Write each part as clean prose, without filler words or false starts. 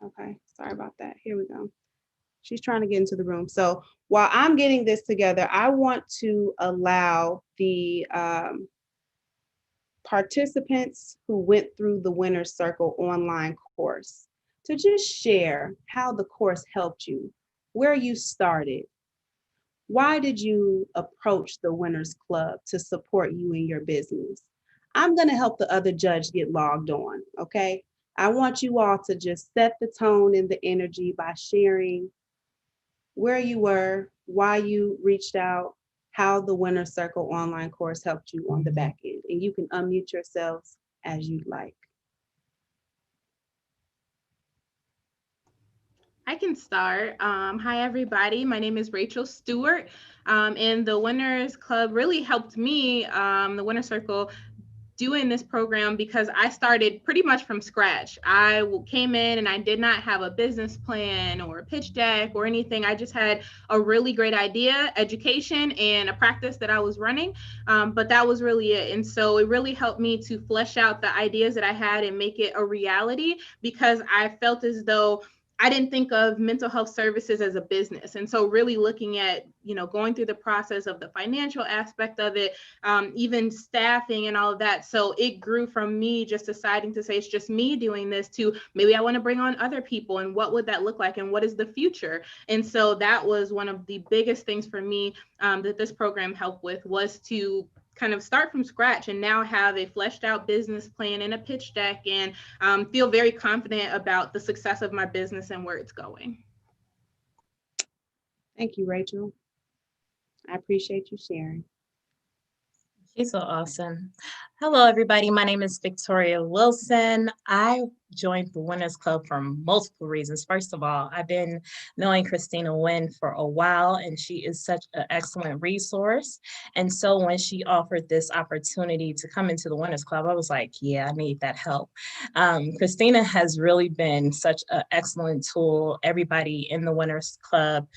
Okay, sorry about that. Here we go. She's trying to get into the room. So while I'm getting this together, I want to allow the participants who went through the Winner's Circle online course to just share how the course helped you, where you started, why did you approach the Winners Club to support you in your business? I'm going to help the other judge get logged on, okay? I want you all to just set the tone and the energy by sharing where you were, why you reached out, how the Winner's Circle online course helped you on the back end. And you can unmute yourselves as you'd like. I can start. Hi, everybody. My name is Rachael Stewart, and the Winners Club really helped me, the Winner's Circle, doing this program because I started pretty much from scratch. I came in and I did not have a business plan or a pitch deck or anything. I just had a really great idea, education, and a practice that I was running, but that was really it. And so it really helped me to flesh out the ideas that I had and make it a reality, because I felt as though I didn't think of mental health services as a business. And so really looking at, going through the process of the financial aspect of it, even staffing and all of that. So it grew from me just deciding to say, it's just me doing this, to maybe I want to bring on other people, and what would that look like, and what is the future? And so that was one of the biggest things for me that this program helped with, was to kind of start from scratch and now have a fleshed out business plan and a pitch deck, and feel very confident about the success of my business and where it's going. Thank you, Rachael. I appreciate you sharing. She's so awesome. Hello, everybody. My name is Victoria Wilson. I joined the Winners Club for multiple reasons. First of all, I've been knowing Christina Wynn for a while, and she is such an excellent resource. And so when she offered this opportunity to come into the Winners Club, I was like, yeah, I need that help. Christina has really been such an excellent tool. Everybody in the Winners Club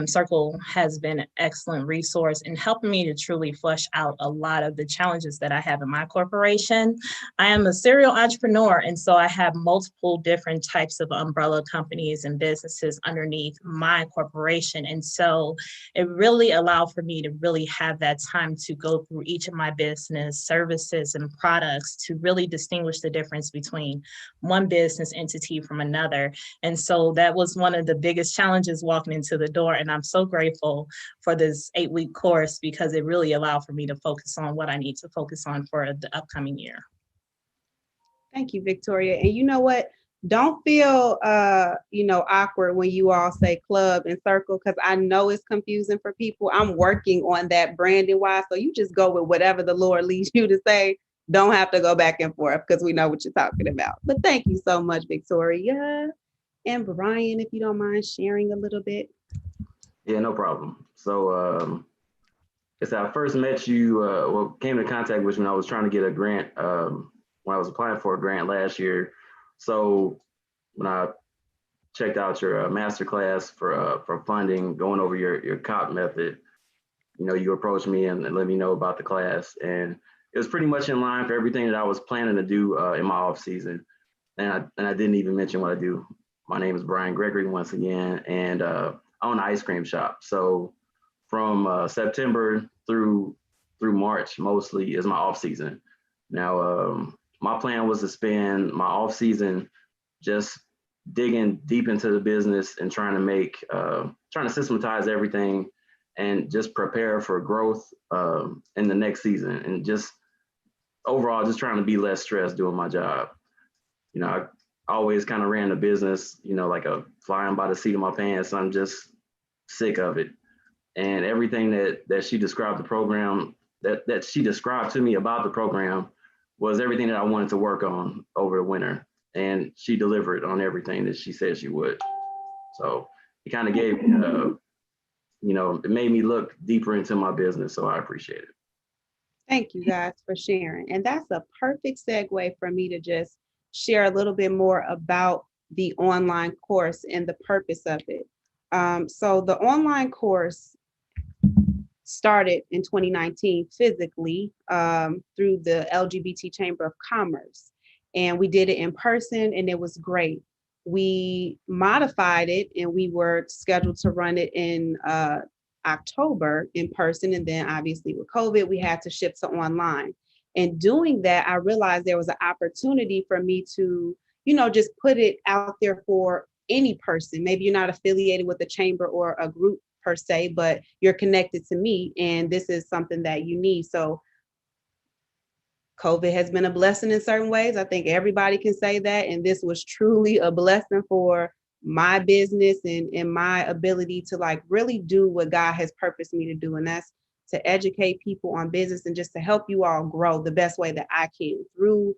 circle has been an excellent resource in helping me to truly flush out a lot of the challenges that I have in my corporation. I am a serial entrepreneur, and so I have multiple different types of umbrella companies and businesses underneath my corporation. And so it really allowed for me to really have that time to go through each of my business services and products to really distinguish the difference between one business entity from another. And so that was one of the biggest challenges walking into the door. And I'm so grateful for this 8-week course, because it really allowed for me to focus on what I need to focus on for the upcoming year. Thank you, Victoria. And you know what? Don't feel, awkward when you all say club and circle, because I know it's confusing for people. I'm working on that branding wise. So you just go with whatever the Lord leads you to say. Don't have to go back and forth, because we know what you're talking about. But thank you so much, Victoria. And Brian, if you don't mind sharing a little bit. Yeah, no problem. So I first met you, came into contact with you when I was trying to get a grant, when I was applying for a grant last year. So when I checked out your masterclass for funding, going over your COP method, you approached me and let me know about the class. And it was pretty much in line for everything that I was planning to do in my off season. And I didn't even mention what I do. My name is Brian Gregory once again, and I own an ice cream shop. So from September through March mostly is my off season. Now, my plan was to spend my off season just digging deep into the business and trying to systematize everything and just prepare for growth in the next season, and just overall just trying to be less stressed doing my job. I always kind of ran the business, like a flying by the seat of my pants. I'm just sick of it. And everything that she described the program, that she described to me about the program, was everything that I wanted to work on over the winter. And she delivered on everything that she said she would. So it kind of gave me, it made me look deeper into my business. So I appreciate it. Thank you guys for sharing. And that's a perfect segue for me to just share a little bit more about the online course and the purpose of it. So the online course started in 2019 physically through the LGBT Chamber of Commerce. And we did it in person, and it was great. we modified it and we were scheduled to run it in October in person. And then obviously with COVID, we had to shift to online. And doing that, I realized there was an opportunity for me to, just put it out there for any person. Maybe you're not affiliated with a chamber or a group per se, but you're connected to me and this is something that you need. So COVID has been a blessing in certain ways. I think everybody can say that. And this was truly a blessing for my business and my ability to like really do what God has purposed me to do. And that's to educate people on business and just to help you all grow the best way that I can through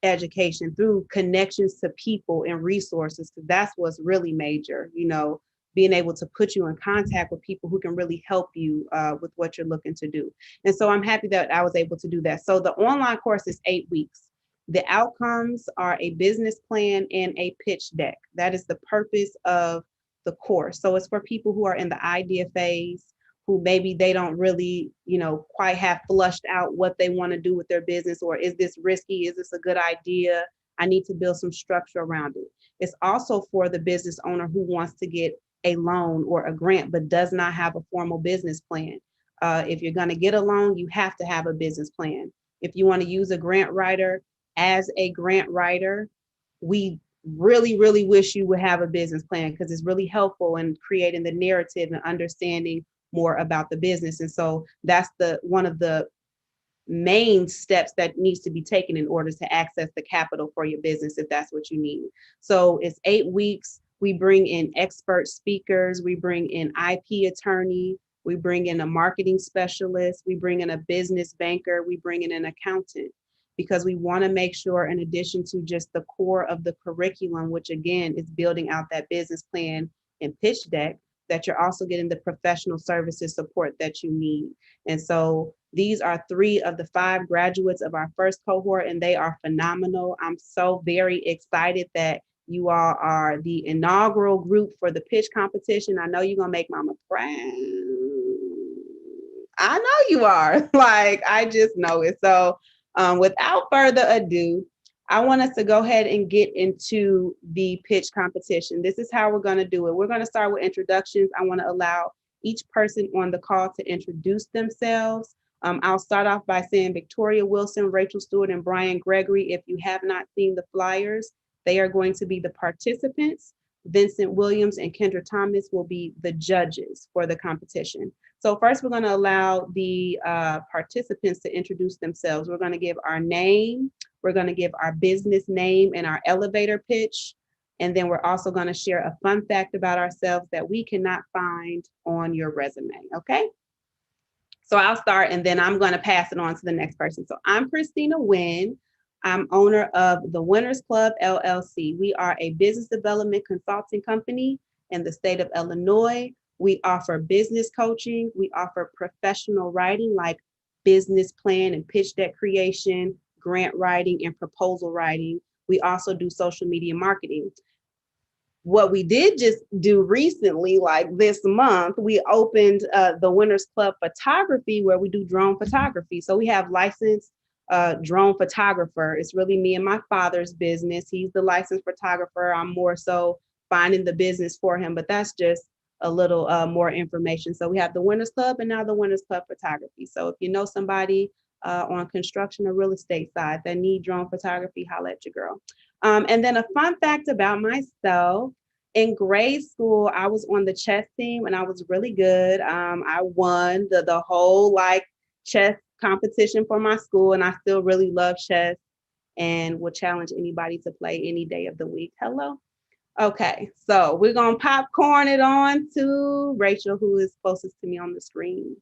education, through connections to people and resources, because that's what's really major, being able to put you in contact with people who can really help you with what you're looking to do. And so I'm happy that I was able to do that. So the online course is 8 weeks. The outcomes are a business plan and a pitch deck. That is the purpose of the course. So it's for people who are in the idea phase, who maybe they don't really, quite have flushed out what they want to do with their business, or is this risky? Is this a good idea? I need to build some structure around it. It's also for the business owner who wants to get a loan or a grant, but does not have a formal business plan. If you're going to get a loan, you have to have a business plan. If you want to use a grant writer as a grant writer, we really, really wish you would have a business plan because it's really helpful in creating the narrative and understanding more about the business. And so that's one of the main steps that needs to be taken in order to access the capital for your business, if that's what you need. So it's 8 weeks. We bring in expert speakers. We bring in IP attorney. We bring in a marketing specialist. We bring in a business banker. We bring in an accountant, because we want to make sure, in addition to just the core of the curriculum, which again is building out that business plan and pitch deck, that you're also getting the professional services support that you need. And so these are 3 of the 5 graduates of our first cohort, and they are phenomenal. I'm so very excited that you all are the inaugural group for the pitch competition. I know you're going to make mama proud. I know you are. Like, I just know it. So without further ado, I want us to go ahead and get into the pitch competition. This is how we're going to do it. We're going to start with introductions. I want to allow each person on the call to introduce themselves. I'll start off by saying Victoria Wilson, Rachael Stewart, and Brian Gregory. If you have not seen the flyers, they are going to be the participants. Vincent Williams and Kendra Thomas will be the judges for the competition. So first, we're going to allow the participants to introduce themselves. We're going to give our name. We're going to give our business name and our elevator pitch. And then we're also going to share a fun fact about ourselves that we cannot find on your resume. Okay. So I'll start and then I'm going to pass it on to the next person. So I'm Christina Wynn. I'm owner of the Wynners Club, LLC. We are a business development consulting company in the state of Illinois. We offer business coaching. We offer professional writing like business plan and pitch deck creation, grant writing, and proposal writing. We also do social media marketing. What we did just do recently, like this month, we opened the Wynners Club Photography, where we do drone photography. So we have licensed drone photographer. It's really me and my father's business. He's the licensed photographer. I'm more so finding the business for him, but that's just a little more information. So we have the Wynners Club and now the Wynners Club Photography. So if you know somebody on construction or real estate side that need drone photography, holla at your girl. And then a fun fact about myself: in grade school, I was on the chess team and I was really good. I won the whole like chess competition for my school, and I still really love chess and would challenge anybody to play any day of the week. Hello. Okay, so we're gonna popcorn it on to Rachael, who is closest to me on the screen.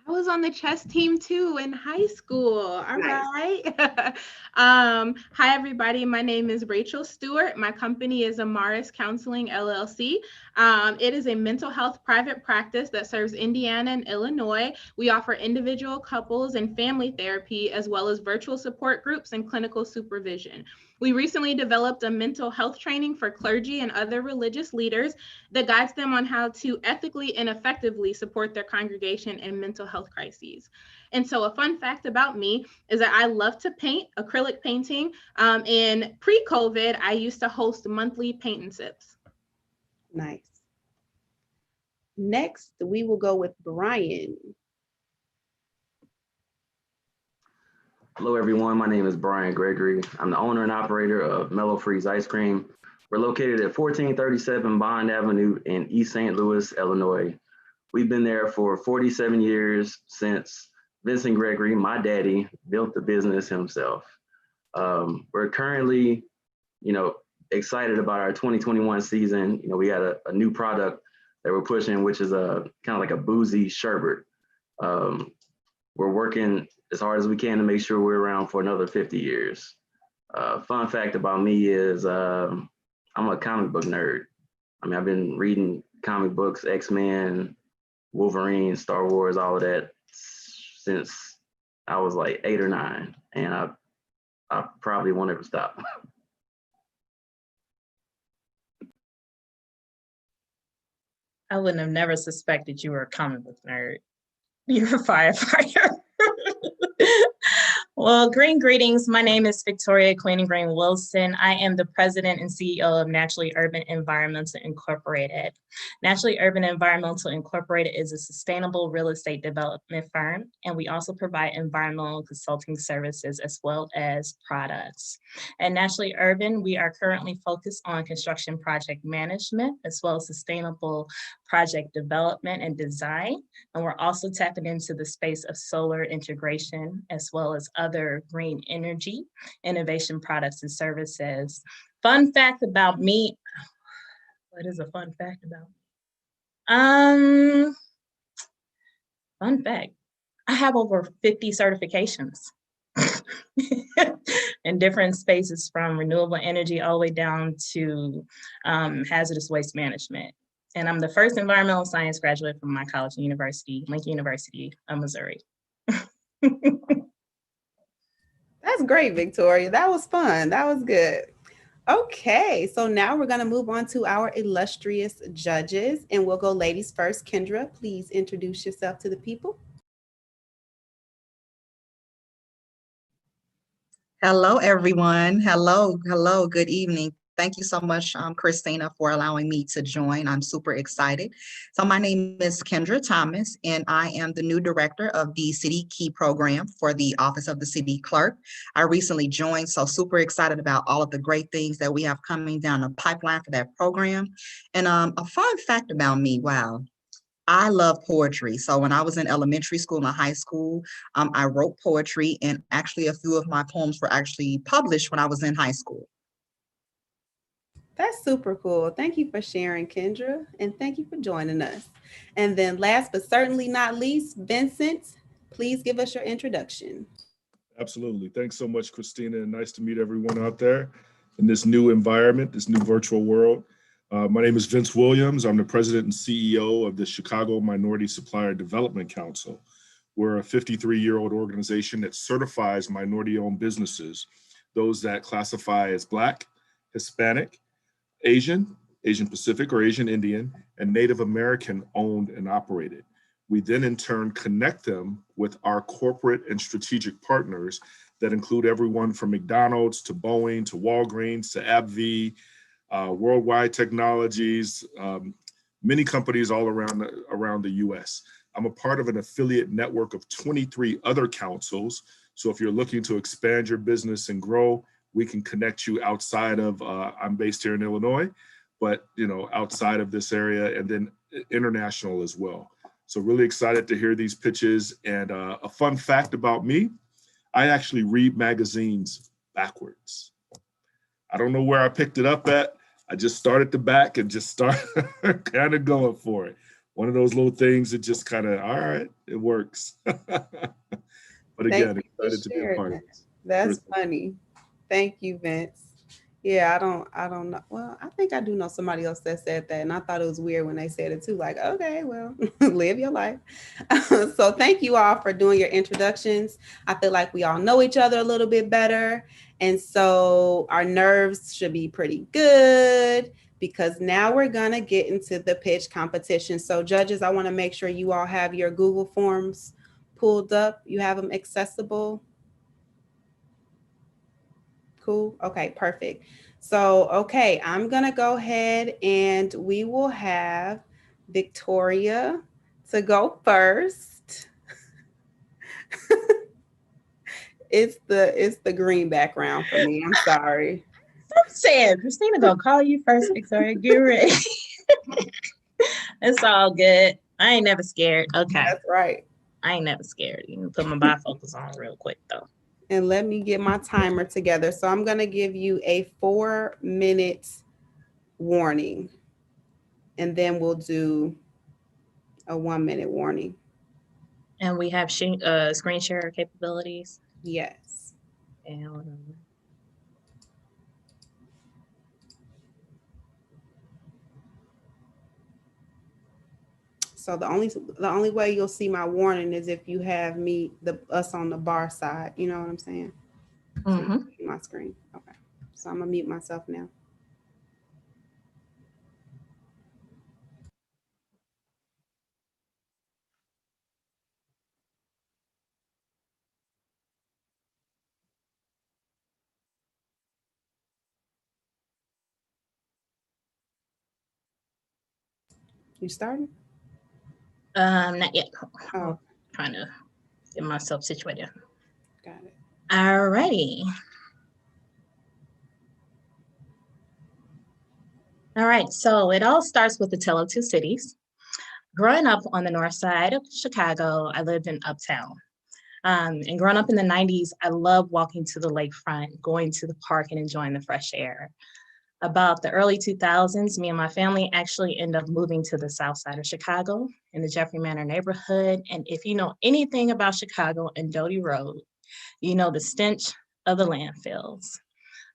I was on the chess team too in high school. All Nice. right. Hi, everybody. My name is Rachael Stewart. My company is Amaris Counseling, LLC. It is a mental health private practice that serves Indiana and Illinois. We offer individual, couples, and family therapy, as well as virtual support groups and clinical supervision. We recently developed a mental health training for clergy and other religious leaders that guides them on how to ethically and effectively support their congregation in mental health crises. And so a fun fact about me is that I love to paint, acrylic painting. And pre-COVID, I used to host monthly paint and sips. Nice. Next, we will go with Brian. Hello, everyone. My name is Brian Gregory. I'm the owner and operator of Mello Freeze Ice Cream. We're located at 1437 Bond Avenue in East St. Louis, Illinois. We've been there for 47 years since Vincent Gregory, my daddy, built the business himself. We're currently, excited about our 2021 season. We got a new product that we're pushing, which is a kind of like a boozy sherbet. We're working as hard as we can to make sure we're around for another 50 years. Fun fact about me is I'm a comic book nerd. I've been reading comic books, X-Men, Wolverine, Star Wars, all of that since I was like 8 or 9, and I probably won't ever stop. I wouldn't have never suspected you were a comic book nerd. You're a firefighter. Well, green greetings. My name is Victoria Queen Green Wilson. I am the president and CEO of Naturally Urban Environmental Incorporated. Naturally Urban Environmental Incorporated is a sustainable real estate development firm, and we also provide environmental consulting services as well as products. At Naturally Urban, we are currently focused on construction project management as well as sustainable project development and design. And we're also tapping into the space of solar integration as well as other green energy, innovation products and services. Fun fact about me. What is a fun fact about me? Fun fact. I have over 50 certifications in different spaces, from renewable energy all the way down to hazardous waste management. And I'm the first environmental science graduate from my college and university, Lincoln University of Missouri. That's great, Victoria. That was fun. That was good. Okay, so now we're going to move on to our illustrious judges, and we'll go ladies first. Kendra, please introduce yourself to the people. Hello, everyone. Hello, good evening. Thank you so much, Christina, for allowing me to join. I'm super excited. So my name is Kendra Thomas, and I am the new director of the CityKey Program for the Office of the City Clerk. I recently joined, so super excited about all of the great things that we have coming down the pipeline for that program. And a fun fact about me, wow. I love poetry. So when I was in elementary school and high school, I wrote poetry, and actually a few of my poems were actually published when I was in high school. That's super cool. Thank you for sharing, Kendra, and thank you for joining us. And then last but certainly not least, Vincent, please give us your introduction. Absolutely. Thanks so much, Christina, and nice to meet everyone out there in this new environment, this new virtual world. My name is Vince Williams. I'm the president and CEO of the Chicago Minority Supplier Development Council. We're a 53-year-old organization that certifies minority-owned businesses, those that classify as Black, Hispanic, Asian Pacific or Asian Indian, and Native American owned and operated. We then in turn connect them with our corporate and strategic partners that include everyone from McDonald's to Boeing to Walgreens to AbbVie, Worldwide Technologies, many companies all around the US. I'm a part of an affiliate network of 23 other councils. So if you're looking to expand your business and grow, we can connect you outside of, I'm based here in Illinois, but outside of this area, and then international as well. So really excited to hear these pitches. And a fun fact about me, I actually read magazines backwards. I don't know where I picked it up at. I just started the back and just started kind of going for it. One of those little things that just kind of, all right, it works. But again, excited to be a part of this. That's funny. Thank you, Vince. Yeah, I don't know. Well, I think I do know somebody else that said that, and I thought it was weird when they said it too. Like, okay, well, live your life. So thank you all for doing your introductions. I feel like we all know each other a little bit better, and so our nerves should be pretty good because now we're gonna get into the pitch competition. So judges, I want to make sure you all have your Google Forms pulled up. You have them accessible. Cool. Okay, perfect. So, okay, I'm going to go ahead and we will have Victoria to go first. It's the green background for me. I'm sorry. I'm saying, Christina gonna call you first, Victoria. Get ready. It's all good. I ain't never scared. Okay. That's right. I ain't never scared. You can put my bifocals on real quick though. And let me get my timer together. So I'm going to give you a 4-minute warning. And then we'll do a 1-minute warning. And we have screen share capabilities. Yes. And so the only way you'll see my warning is if you have us on the bar side. You know what I'm saying? mm-hmm. My screen. Okay. So I'm gonna mute myself now. You starting? Not yet. Oh, I'm trying to get myself situated. got it. All righty. All right, so it all starts with the Tale of Two Cities. Growing up on the north side of Chicago, I lived in Uptown. And growing up in the 90s, I loved walking to the lakefront, going to the park and enjoying the fresh air. About the early 2000s, me and my family actually ended up moving to the south side of Chicago in the Jeffrey Manor neighborhood. And if you know anything about Chicago and Doty Road, you know the stench of the landfills.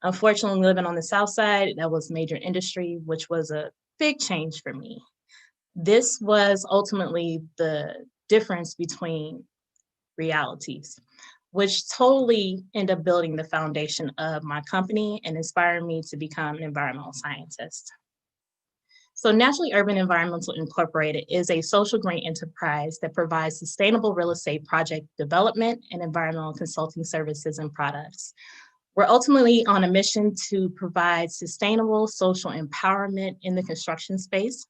Unfortunately, living on the south side, that was major industry, which was a big change for me. This was ultimately the difference between realities, which totally ended up building the foundation of my company and inspiring me to become an environmental scientist. So Naturally Urban Environmental Incorporated is a social green enterprise that provides sustainable real estate project development and environmental consulting services and products. We're ultimately on a mission to provide sustainable social empowerment in the construction space,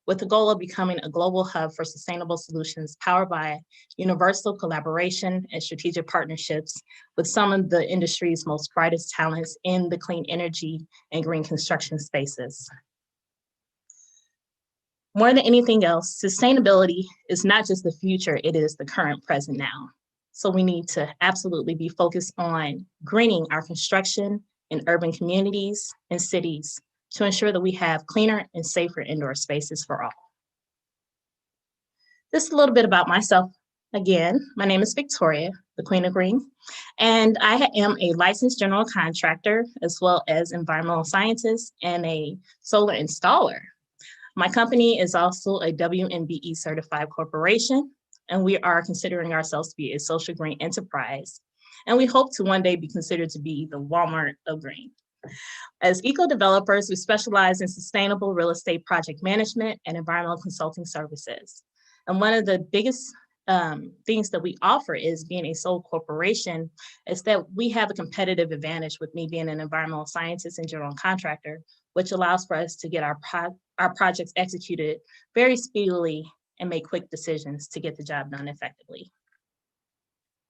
with the goal of becoming a global hub for sustainable solutions powered by universal collaboration and strategic partnerships with some of the industry's most brightest talents in the clean energy and green construction spaces. More than anything else, sustainability is not just the future, it is the current, present now. So we need to absolutely be focused on greening our construction in urban communities and cities to ensure that we have cleaner and safer indoor spaces for all. Just a little bit about myself. Again, my name is Victoria, the Queen of Green, and I am a licensed general contractor, as well as environmental scientist and a solar installer. My company is also a WNBE certified corporation, and we are considering ourselves to be a social green enterprise. And we hope to one day be considered to be the Walmart of green. As eco-developers, we specialize in sustainable real estate project management and environmental consulting services. And one of the biggest things that we offer is being a sole corporation is that we have a competitive advantage with me being an environmental scientist and general contractor, which allows for us to get our projects executed very speedily and make quick decisions to get the job done effectively.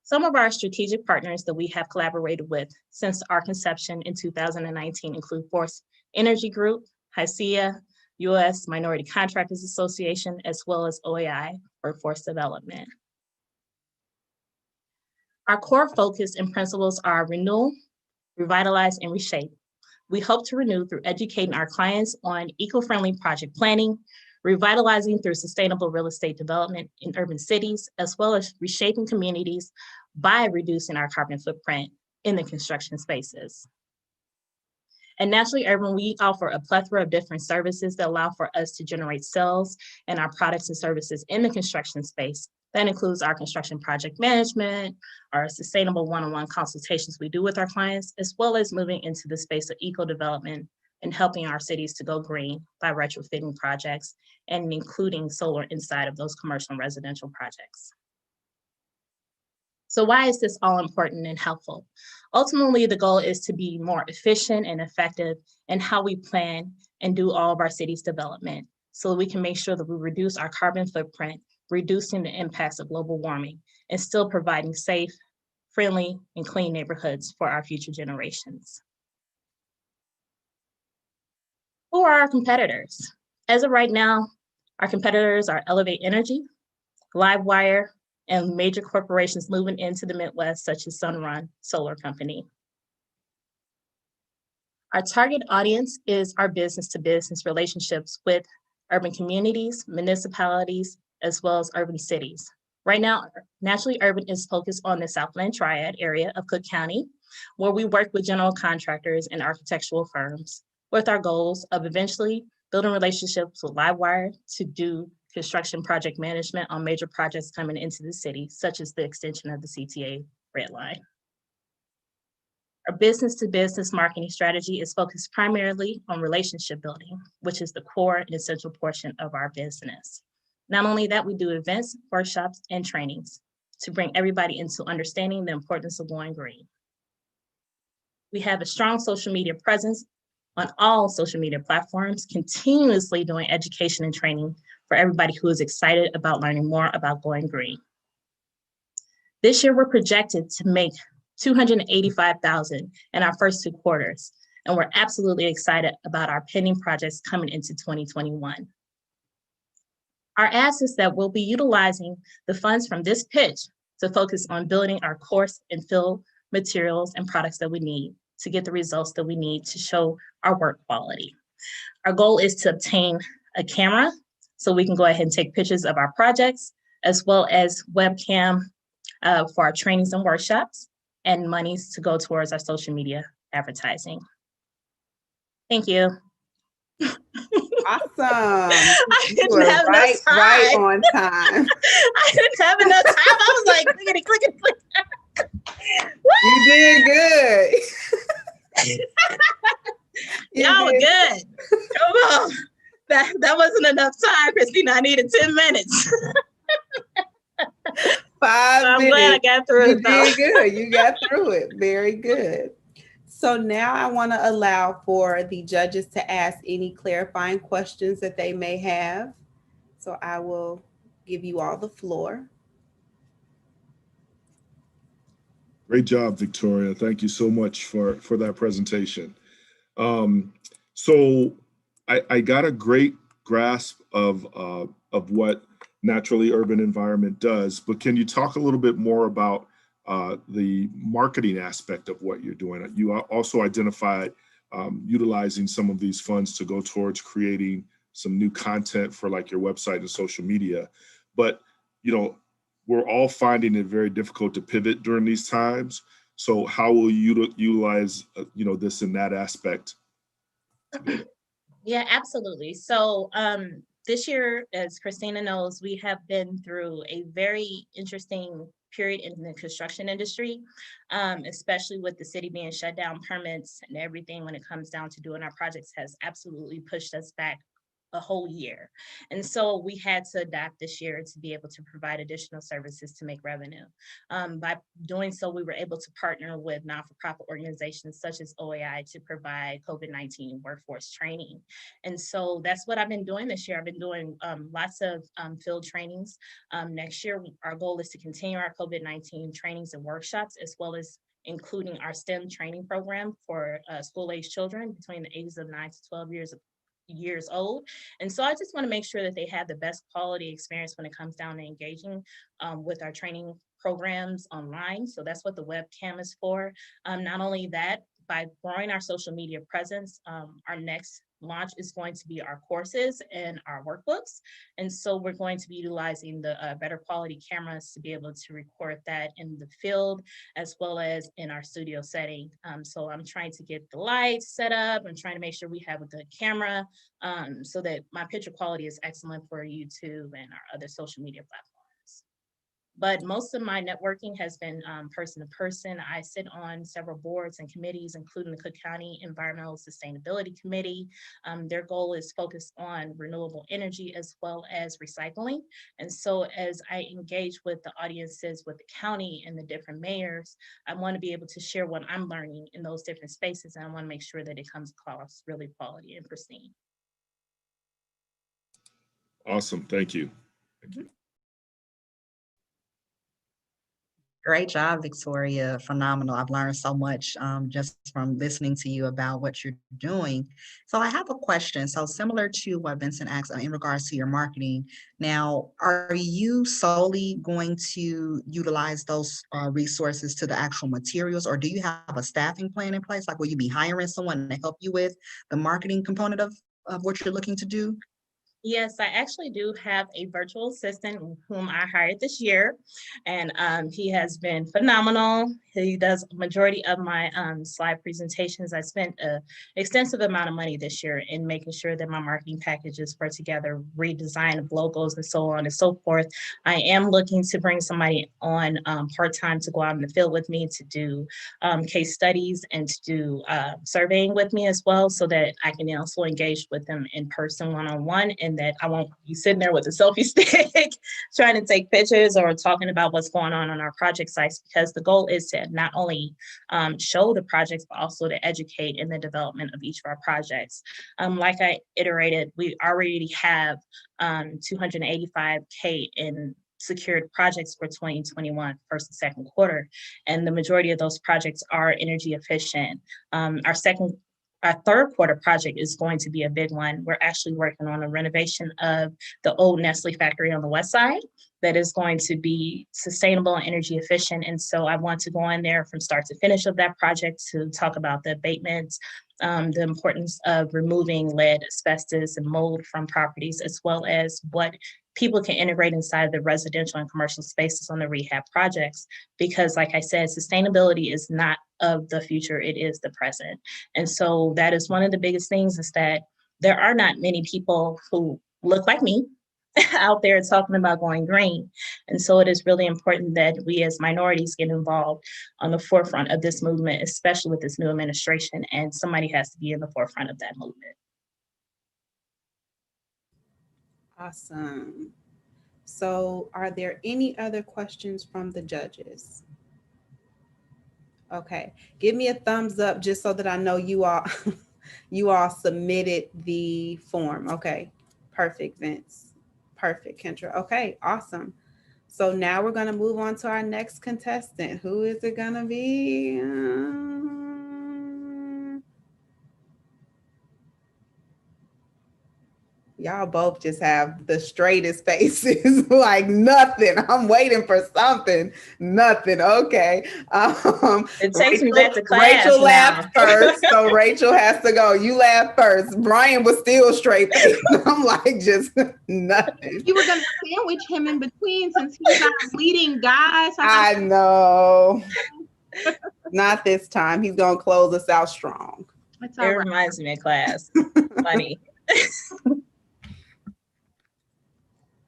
Some of our strategic partners that we have collaborated with since our conception in 2019 include Force Energy Group, HYCEA, U.S. Minority Contractors Association, as well as OAI, Workforce Development. Our core focus and principles are renew, revitalize, and reshape. We hope to renew through educating our clients on eco-friendly project planning, revitalizing through sustainable real estate development in urban cities, as well as reshaping communities by reducing our carbon footprint in the construction spaces. At Naturally Urban, we offer a plethora of different services that allow for us to generate sales and our products and services in the construction space. That includes our construction project management, our sustainable one-on-one consultations we do with our clients, as well as moving into the space of eco-development and helping our cities to go green by retrofitting projects and including solar inside of those commercial and residential projects. So why is this all important and helpful? Ultimately, the goal is to be more efficient and effective in how we plan and do all of our city's development so that we can make sure that we reduce our carbon footprint, reducing the impacts of global warming, and still providing safe, friendly, and clean neighborhoods for our future generations. Who are our competitors? As of right now, our competitors are Elevate Energy, Livewire, and major corporations moving into the Midwest, such as Sunrun Solar Company. Our target audience is our business-to-business relationships with urban communities, municipalities, as well as urban cities. Right now, Naturally Urban is focused on the Southland Triad area of Cook County, where we work with general contractors and architectural firms with our goals of eventually building relationships with Livewire to do construction project management on major projects coming into the city, such as the extension of the CTA Red Line. Our business-to-business marketing strategy is focused primarily on relationship building, which is the core and essential portion of our business. Not only that, we do events, workshops, and trainings to bring everybody into understanding the importance of going green. We have a strong social media presence on all social media platforms, continuously doing education and training for everybody who is excited about learning more about going green. This year, we're projected to make $285,000 in our first 2 quarters, and we're absolutely excited about our pending projects coming into 2021. Our ask is that we'll be utilizing the funds from this pitch to focus on building our course and field materials and products that we need to get the results that we need to show our work quality. Our goal is to obtain a camera so we can go ahead and take pictures of our projects, as well as webcam for our trainings and workshops, and monies to go towards our social media advertising. Thank you. Awesome. I You didn't were have enough right time. on time. I didn't have enough time. I was like, clickety, clickety, clickety. You did good. Y'all were good. Come on. That wasn't enough time, Christina. I needed 10 minutes. 5 I'm minutes. glad I got through You it though. did good. You got through it. Very good. So now I want to allow for the judges to ask any clarifying questions that they may have. So I will give you all the floor. Great job, Victoria. Thank you so much for that presentation. So I got a great grasp of what Naturally Urban Environment does, but can you talk a little bit more about the marketing aspect of what you're doing? You also identified utilizing some of these funds to go towards creating some new content for like your website and social media. But, you know, we're all finding it very difficult to pivot during these times. So how will you utilize, this in that aspect? Yeah, absolutely. So this year, as Christina knows, we have been through a very interesting period in the construction industry, especially with the city being shut down. Permits and everything when it comes down to doing our projects has absolutely pushed us back a whole year. And so we had to adapt this year to be able to provide additional services to make revenue. By doing so, we were able to partner with non-for-profit organizations such as OAI to provide COVID-19 workforce training. And so that's what I've been doing this year. I've been doing lots of field trainings. Next year, our goal is to continue our COVID-19 trainings and workshops, as well as including our STEM training program for school-age children between the ages of 9 to 12 years old. And so I just want to make sure that they have the best quality experience when it comes down to engaging with our training programs online. So that's what the webcam is for. Not only that, by growing our social media presence, our next launch is going to be our courses and our workbooks. And so we're going to be utilizing the better quality cameras to be able to record that in the field as well as in our studio setting. So I'm trying to get the lights set up. I'm trying to make sure we have a good camera so that my picture quality is excellent for YouTube and our other social media platforms. But most of my networking has been person to person. I sit on several boards and committees, including the Cook County Environmental Sustainability Committee. Their goal is focused on renewable energy as well as recycling. And so as I engage with the audiences, with the county and the different mayors, I want to be able to share what I'm learning in those different spaces. And I want to make sure that it comes across really quality and pristine. Awesome, thank you. Thank you. Great job, Victoria. Phenomenal. I've learned so much just from listening to you about what you're doing. So I have a question. So similar to what Vincent asked in regards to your marketing, now, are you solely going to utilize those resources to the actual materials, or do you have a staffing plan in place? Like, will you be hiring someone to help you with the marketing component of what you're looking to do? Yes, I actually do have a virtual assistant whom I hired this year, and he has been phenomenal. He does a majority of my slide presentations. I spent an extensive amount of money this year in making sure that my marketing packages were together, redesign of logos and so on and so forth. I am looking to bring somebody on part-time to go out in the field with me to do case studies and to do surveying with me as well, so that I can also engage with them in person one-on-one, and that I won't be sitting there with a selfie stick trying to take pictures or talking about what's going on our project sites, because the goal is to not only show the projects, but also to educate in the development of each of our projects. Like I iterated, we already have $285K in secured projects for 2021, first and second quarter. And the majority of those projects are energy efficient. Our third quarter project is going to be a big one. We're actually working on a renovation of the old Nestle factory on the west side that is going to be sustainable and energy efficient. And so I want to go in there from start to finish of that project to talk about the abatements, the importance of removing lead, asbestos, and mold from properties, as well as what people can integrate inside the residential and commercial spaces on the rehab projects. Because like I said, sustainability is not of the future, it is the present. And so that is one of the biggest things, is that there are not many people who look like me out there talking about going green. And so it is really important that we as minorities get involved on the forefront of this movement, especially with this new administration, and somebody has to be in the forefront of that movement. Awesome. So are there any other questions from the judges? Okay, give me a thumbs up just so that I know you all you all submitted the form. Okay, perfect, Vince. Perfect, Kendra. Okay, awesome. So now we're going to move on to our next contestant. Who is it going to be? Y'all both just have the straightest faces, like nothing. I'm waiting for something. Nothing. Okay. It takes me back to class. Rachel laughed first, so Rachel has to go. You laughed first. Brian was still straight faced. I'm like, just nothing. You were gonna sandwich him in between since he's our leading guy. So I know. Not this time. He's gonna close us out strong. It reminds me of class. Funny.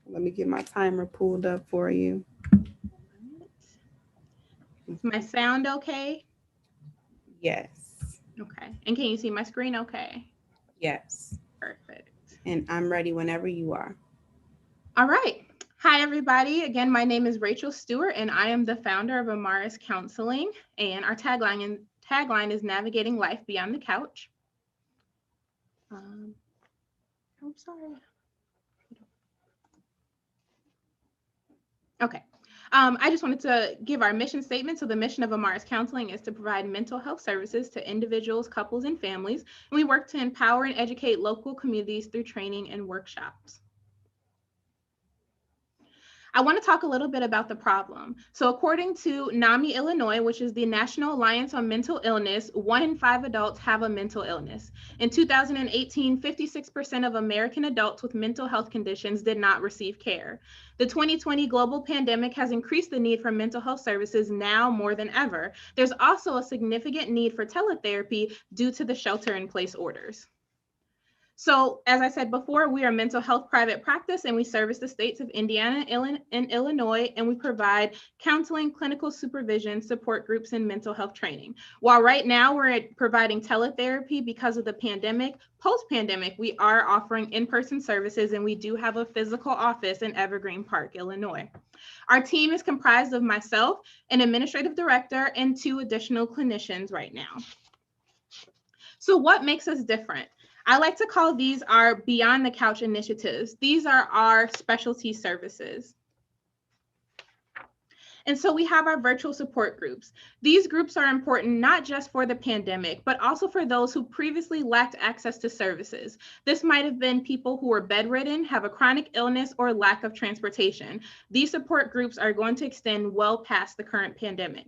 Let me get my timer pulled up for you. Is my sound okay? Yes. Okay. And can you see my screen okay? Yes. Perfect. And I'm ready whenever you are. All right. Hi, everybody. Again, my name is Rachael Stewart, and I am the founder of Amaris Counseling. And our tagline is Navigating Life Beyond the Couch. I'm sorry. Okay. I just wanted to give our mission statement. So the mission of Amaris Counseling is to provide mental health services to individuals, couples, and families. And we work to empower and educate local communities through training and workshops. I want to talk a little bit about the problem. So according to N.U.E, Illinois, which is the National Alliance on Mental Illness, 1 in 5 adults have a mental illness. In 2018, 56% of American adults with mental health conditions did not receive care. The 2020 global pandemic has increased the need for mental health services now more than ever. There's also a significant need for teletherapy due to the shelter-in-place orders. So as I said before, we are mental health private practice, and we service the states of Indiana and Illinois, and we provide counseling, clinical supervision, support groups, and mental health training. While right now we're providing teletherapy because of the pandemic, post-pandemic, we are offering in-person services, and we do have a physical office in Evergreen Park, Illinois. Our team is comprised of myself, an administrative director, and 2 additional clinicians right now. So what makes us different? I like to call these our beyond the couch initiatives. These are our specialty services. And so we have our virtual support groups. These groups are important not just for the pandemic, but also for those who previously lacked access to services. This might have been people who are bedridden, have a chronic illness, or lack of transportation. These support groups are going to extend well past the current pandemic.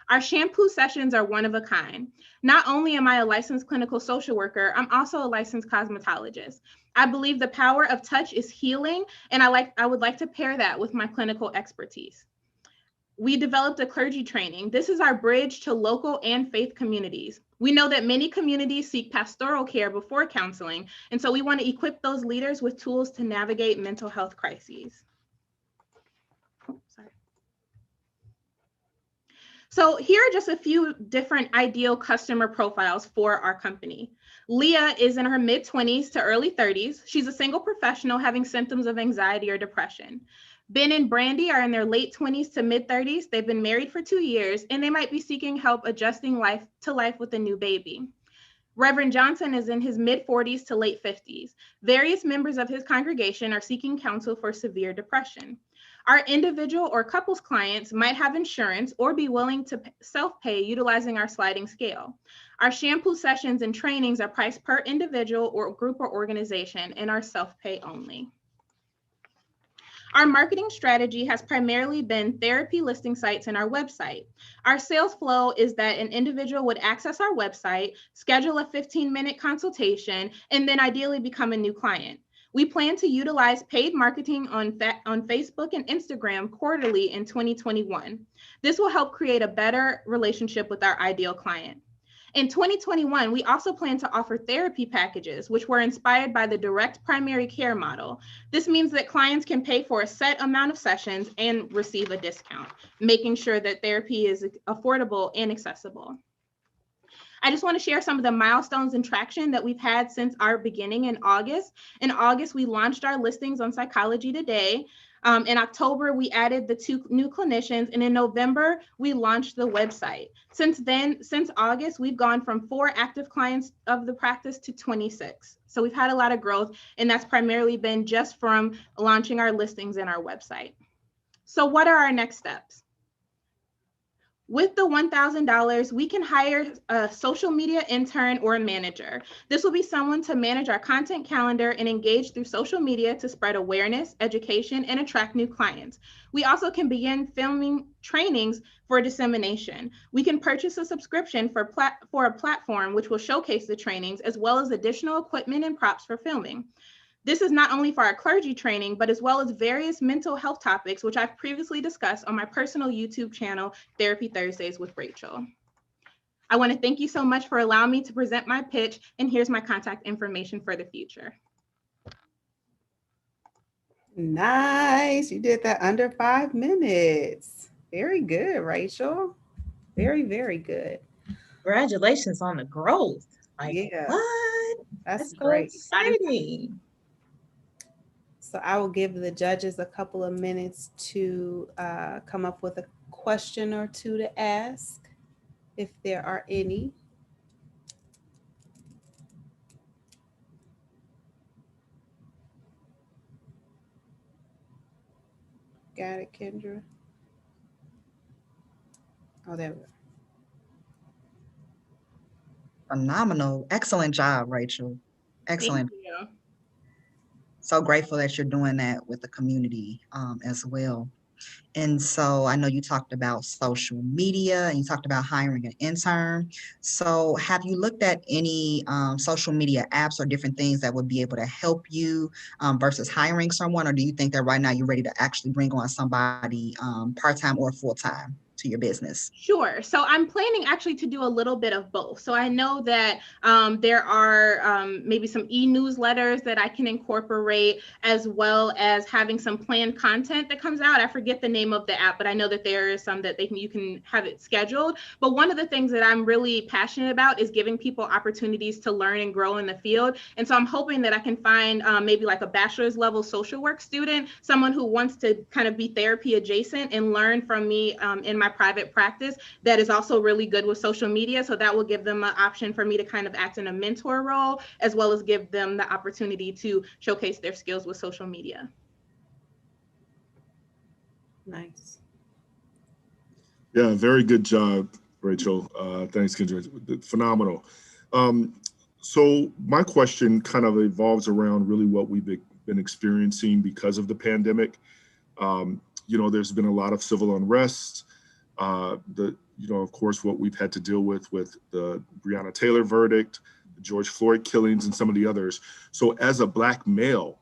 Our shampoo sessions are one of a kind. Not only am I a licensed clinical social worker, I'm also a licensed cosmetologist. I believe the power of touch is healing, and I would like to pair that with my clinical expertise. We developed a clergy training. This is our bridge to local and faith communities. We know that many communities seek pastoral care before counseling, and so we want to equip those leaders with tools to navigate mental health crises. So here are just a few different ideal customer profiles for our company. Leah is in her mid-20s to early 30s. She's a single professional having symptoms of anxiety or depression. Ben and Brandy are in their late 20s to mid-30s. They've been married for 2 years, and they might be seeking help adjusting life with a new baby. Reverend Johnson is in his mid-40s to late 50s. Various members of his congregation are seeking counsel for severe depression. Our individual or couples clients might have insurance or be willing to self-pay utilizing our sliding scale. Our shampoo sessions and trainings are priced per individual or group or organization and are self-pay only. Our marketing strategy has primarily been therapy listing sites and our website. Our sales flow is that an individual would access our website, schedule a 15-minute consultation, and then ideally become a new client. We plan to utilize paid marketing on Facebook and Instagram quarterly in 2021. This will help create a better relationship with our ideal client. In 2021, we also plan to offer therapy packages, which were inspired by the direct primary care model. This means that clients can pay for a set amount of sessions and receive a discount, making sure that therapy is affordable and accessible. I just want to share some of the milestones and traction that we've had since our beginning in August. In August, we launched our listings on Psychology Today. In October, we added the 2 new clinicians, and in November, we launched the website. Since August, we've gone from 4 active clients of the practice to 26. So we've had a lot of growth, and that's primarily been just from launching our listings and our website. So what are our next steps? With the $1,000, we can hire a social media intern or a manager. This will be someone to manage our content calendar and engage through social media to spread awareness, education, and attract new clients. We also can begin filming trainings for dissemination. We can purchase a subscription for a platform which will showcase the trainings, as well as additional equipment and props for filming. This is not only for our clergy training, but as well as various mental health topics, which I've previously discussed on my personal YouTube channel, Therapy Thursdays with Rachael. I want to thank you so much for allowing me to present my pitch, and here's my contact information for the future. Nice, you did that under 5 minutes. Very good, Rachael. Very, very good. Congratulations on the growth. Like, Yeah, what? that's So great. exciting. So I will give the judges a couple of minutes to come up with a question or 2 to ask, if there are any. Got it, Kendra? Oh, there we go. Phenomenal. Excellent job, Rachael. Excellent. Thank you. So grateful that you're doing that with the community as well. And so I know you talked about social media and you talked about hiring an intern. So have you looked at any social media apps or different things that would be able to help you versus hiring someone? Or do you think that right now you're ready to actually bring on somebody part-time or full-time to your business? Sure. So I'm planning actually to do a little bit of both. So I know that there are maybe some e-newsletters that I can incorporate, as well as having some planned content that comes out. I forget the name of the app, but I know that there is some that you can have it scheduled. But one of the things that I'm really passionate about is giving people opportunities to learn and grow in the field. And so I'm hoping that I can find maybe like a bachelor's level social work student, someone who wants to kind of be therapy adjacent and learn from me in my private practice, that is also really good with social media. So that will give them an option for me to kind of act in a mentor role, as well as give them the opportunity to showcase their skills with social media. Nice. Yeah, very good job, Rachel. Thanks, Kendra. Phenomenal. So my question kind of evolves around really what we've been experiencing because of the pandemic. You know, there's been a lot of civil unrest. You know, of course, what we've had to deal with the Breonna Taylor verdict, the George Floyd killings, and some of the others. So as a Black male,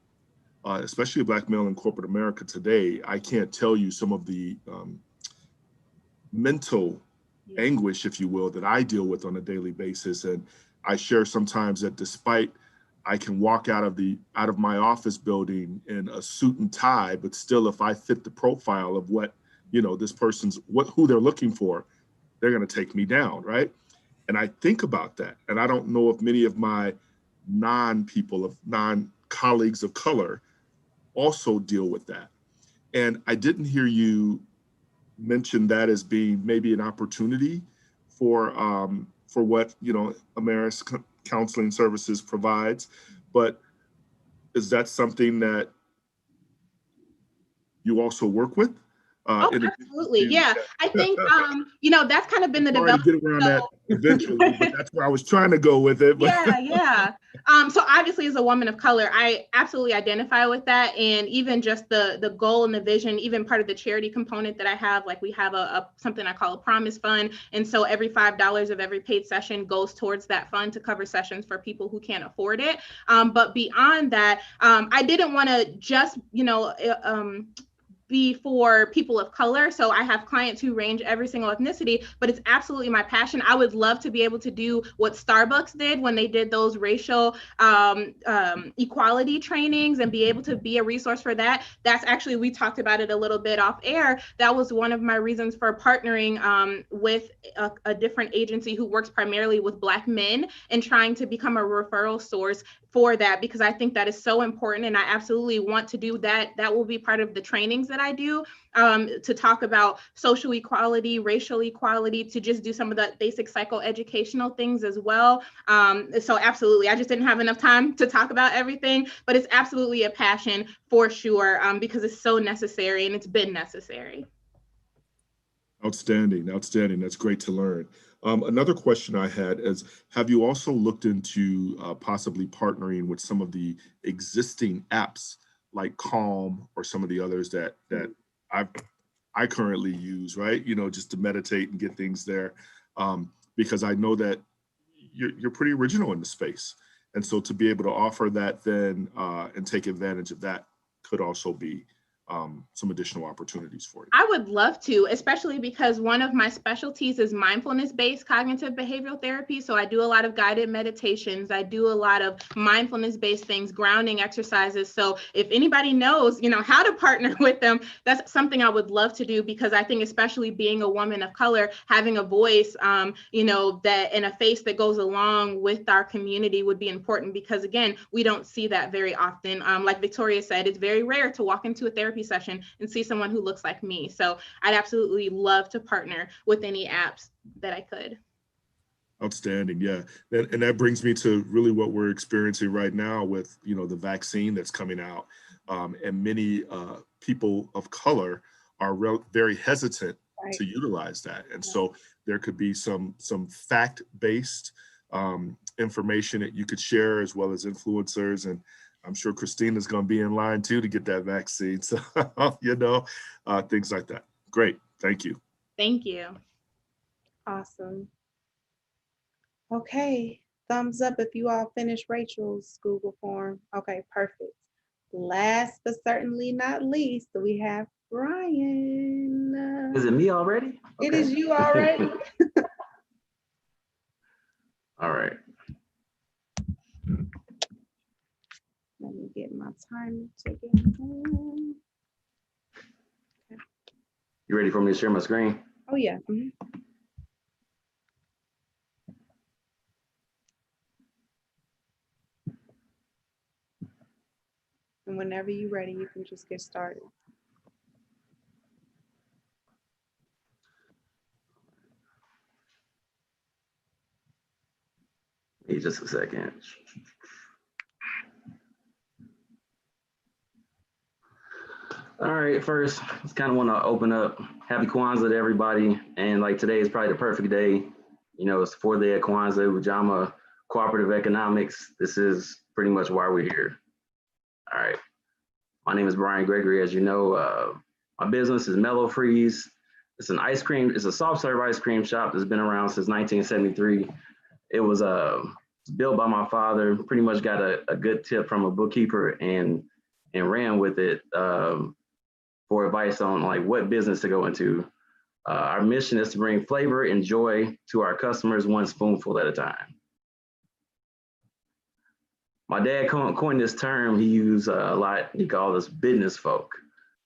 especially a Black male in corporate America today, I can't tell you some of the mental anguish, if you will, that I deal with on a daily basis. And I share sometimes that despite I can walk out of my office building in a suit and tie, but still, if I fit the profile of what, you know, this person's, who they're looking for, they're going to take me down, right? And I think about that. And I don't know if many of my non-colleagues of color also deal with that. And I didn't hear you mention that as being maybe an opportunity for what, you know, Amaris Counseling Services provides. But is that something that you also work with? Oh, absolutely. Yeah. I think, you know, that's kind of been the development. Get around that eventually, but that's where I was trying to go with it. Yeah. So obviously, as a woman of color, I absolutely identify with that. And even just the goal and the vision, even part of the charity component that I have, like we have something I call a promise fund. And so every $5 of every paid session goes towards that fund to cover sessions for people who can't afford it. But beyond that, I didn't want to just, you know, be for people of color. So I have clients who range every single ethnicity, but it's absolutely my passion. I would love to be able to do what Starbucks did when they did those racial equality trainings and be able to be a resource for that. That's actually, we talked about it a little bit off air. That was one of my reasons for partnering with a different agency who works primarily with Black men and trying to become a referral source for that, because I think that is so important. And I absolutely want to do that. That will be part of the trainings that I do to talk about social equality, racial equality, to just do some of the basic psychoeducational things as well. So absolutely, I just didn't have enough time to talk about everything, but it's absolutely a passion for sure, because it's so necessary and it's been necessary. Outstanding. That's great to learn. Another question I had is, have you also looked into possibly partnering with some of the existing apps like Calm or some of the others that I currently use, right? You know, just to meditate and get things there, because I know that you're pretty original in the space. And so to be able to offer that then and take advantage of that could also be some additional opportunities for you. I would love to, especially because one of my specialties is mindfulness-based cognitive behavioral therapy. So I do a lot of guided meditations. I do a lot of mindfulness-based things, grounding exercises. So if anybody knows, you know, how to partner with them, that's something I would love to do, because I think especially being a woman of color, having a voice, you know, that and a face that goes along with our community would be important, because again, we don't see that very often. Like Victoria said, it's very rare to walk into a therapy session and see someone who looks like me. So I'd absolutely love to partner with any apps that I could. Outstanding. Yeah. And that brings me to really what we're experiencing right now with, you know, the vaccine that's coming out. And many people of color are very hesitant to utilize that. And so there could be some fact-based information that you could share, as well as influencers. And I'm sure Christina's going to be in line too to get that vaccine. So, you know, things like that. Great. Thank you. Thank you. Awesome. Okay, thumbs up if you all finished Rachel's Google form. Okay, perfect. Last but certainly not least, we have Brian. Is it me already? It Okay. is you already. All right. Let me get my time taken. You ready for me to share my screen? Oh yeah. Mhm. And whenever you're ready, you can just get started. Need just a second. All right, first, just kind of want to open up. Happy Kwanzaa to everybody. And like today is probably the perfect day. You know, it's the 4th day of Kwanzaa, Ujama Cooperative Economics. This is pretty much why we're here. All right. My name is Brian Gregory. As you know, my business is Mello Freeze. It's an ice cream, it's a soft serve ice cream shop that's been around since 1973. It was built by my father, pretty much got a good tip from a bookkeeper and ran with it for advice on like what business to go into. Our mission is to bring flavor and joy to our customers one spoonful at a time. My dad coined this term he used a lot. He called us business folk.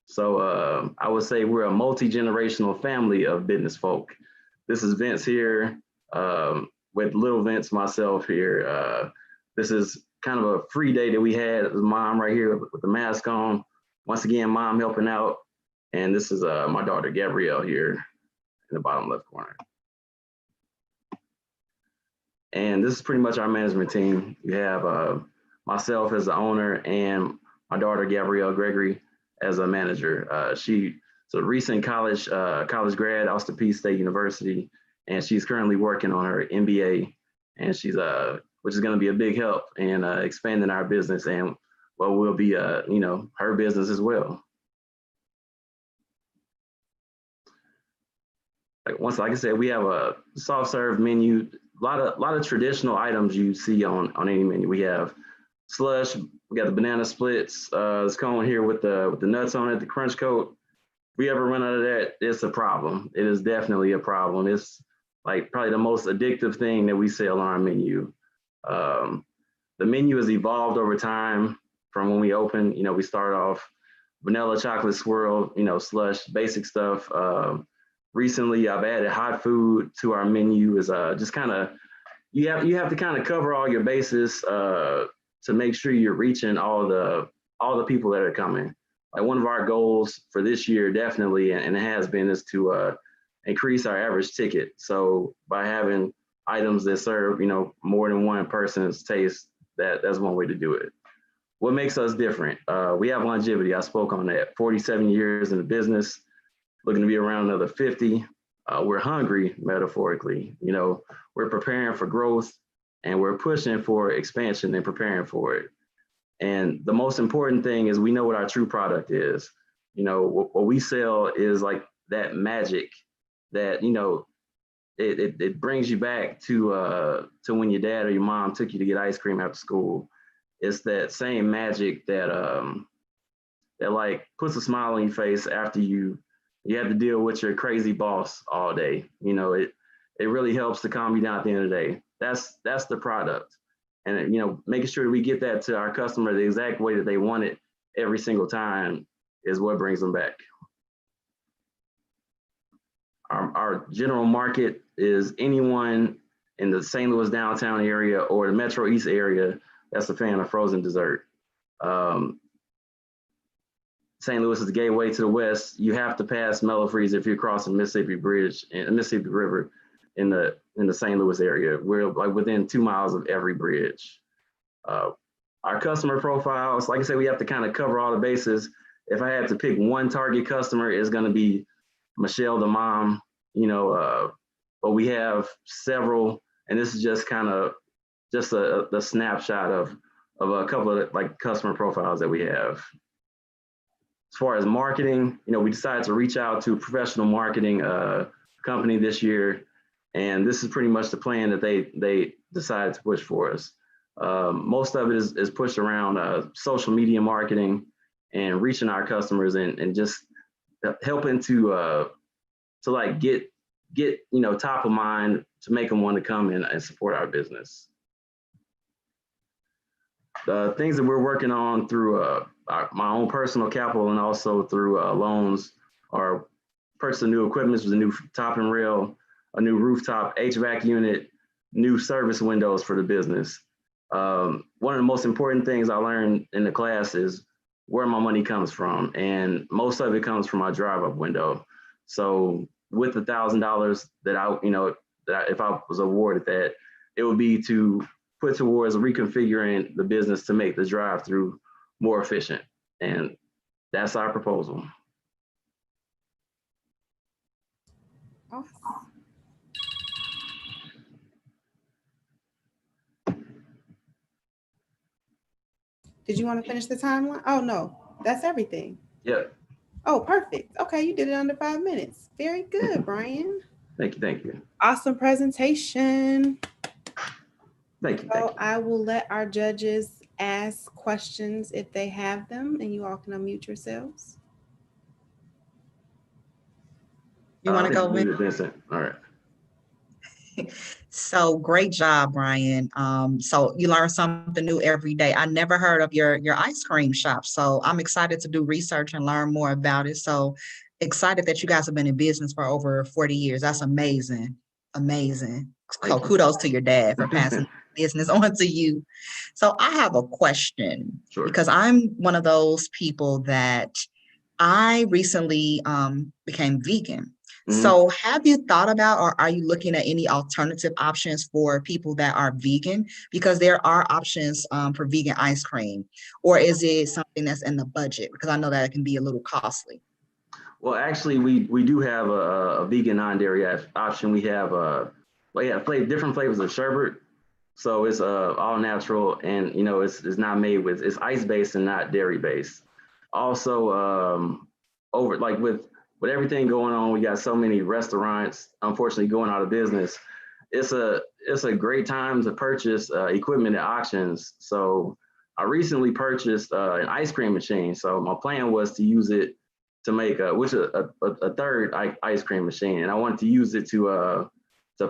So I would say we're a multi-generational family of business folk. This is Vince here with little Vince, myself here. This is kind of a free day that we had. Mom right here with the mask on. Once again, mom helping out. And this is my daughter, Gabrielle, here in the bottom left corner. And this is pretty much our management team. We have myself as the owner and my daughter, Gabrielle Gregory, as a manager. She's a recent college grad, Austin Peay State University, and she's currently working on her MBA, and she's which is going to be a big help in expanding our business and what will be you know, her business as well. Like I said, we have a soft serve menu, a lot of traditional items you see on any menu. We have slush, we got the banana splits, this cone here with the nuts on it, the crunch coat. If we ever run out of that, it's a problem. It is definitely a problem. It's like probably the most addictive thing that we sell on our menu. The menu has evolved over time from when we opened. You know, we started off vanilla chocolate swirl, you know, slush, basic stuff. Recently, I've added hot food to our menu. Is just kind of you have to kind of cover all your bases to make sure you're reaching all the people that are coming. Like one of our goals for this year, definitely, and it has been, is to increase our average ticket. So by having items that serve, you know, more than one person's taste, that's one way to do it. What makes us different? We have longevity. I spoke on that. 47 years in the business, looking to be around another 50. We're hungry, metaphorically. You know, we're preparing for growth and we're pushing for expansion and preparing for it. And the most important thing is we know what our true product is. You know, what we sell is like that magic that, you know, it brings you back to when your dad or your mom took you to get ice cream after school. It's that same magic that that like puts a smile on your face after you have to deal with your crazy boss all day. You know, it really helps to calm you down at the end of the day. That's the product. And, you know, making sure that we get that to our customer the exact way that they want it every single time is what brings them back. Our general market is anyone in the St. Louis downtown area or the Metro East area that's a fan of frozen dessert. St. Louis is the gateway to the West. You have to pass Mello Freeze if you're crossing Mississippi Bridge and Mississippi River in the St. Louis area. We're like within 2 miles of every bridge. Our customer profiles, like I said, we have to kind of cover all the bases. If I had to pick one target customer, it's going to be Michelle, the mom, you know, but we have several, and this is just kind of just the snapshot of of a couple of like customer profiles that we have. As far as marketing, we decided to reach out to a professional marketing company this year, and this is pretty much the plan that they decided to push for us. Most of it is pushed around social media marketing and reaching our customers and just helping to like get top of mind to make them want to come in and support our business. The things that we're working on through my own personal capital and also through loans are purchasing new equipment, with a new top and rail, a new rooftop HVAC unit, new service windows for the business. One of the most important things I learned in the class is where my money comes from, and most of it comes from my drive-up window. So with $1,000 that if I was awarded that, it would be to put towards reconfiguring the business to make the drive-through more efficient, and that's our proposal. Awesome. Did you want to finish the timeline? Oh, no, that's everything. Yep. Oh, perfect. Okay, you did it under 5 minutes. Very good, Brian. Thank you. Thank you. Awesome presentation. Thank you. So I will let our judges ask questions if they have them, and you all can unmute yourselves. You want to go, Vincent? All right. So great job, Brian. So you learn something new every day. I never heard of your ice cream shop. So I'm excited to do research and learn more about it. So excited that you guys have been in business for over 40 years. That's amazing. Amazing. So kudos to your dad for passing business on to you. So I have a question. Sure. Because I'm one of those people that I recently became vegan. Mm-hmm. So have you thought about, or are you looking at any alternative options for people that are vegan? Because there are options for vegan ice cream, or is it something that's in the budget? Because I know that it can be a little costly. Well, actually, we do have a vegan non-dairy option. We have different flavors of sherbet. So it's all natural, and it's not made with, it's ice-based and not dairy-based. Also, with everything going on, we got so many restaurants, unfortunately, going out of business. It's a great time to purchase equipment at auctions. So I recently purchased an ice cream machine. So my plan was to use it to make a third ice cream machine, and I wanted to use it to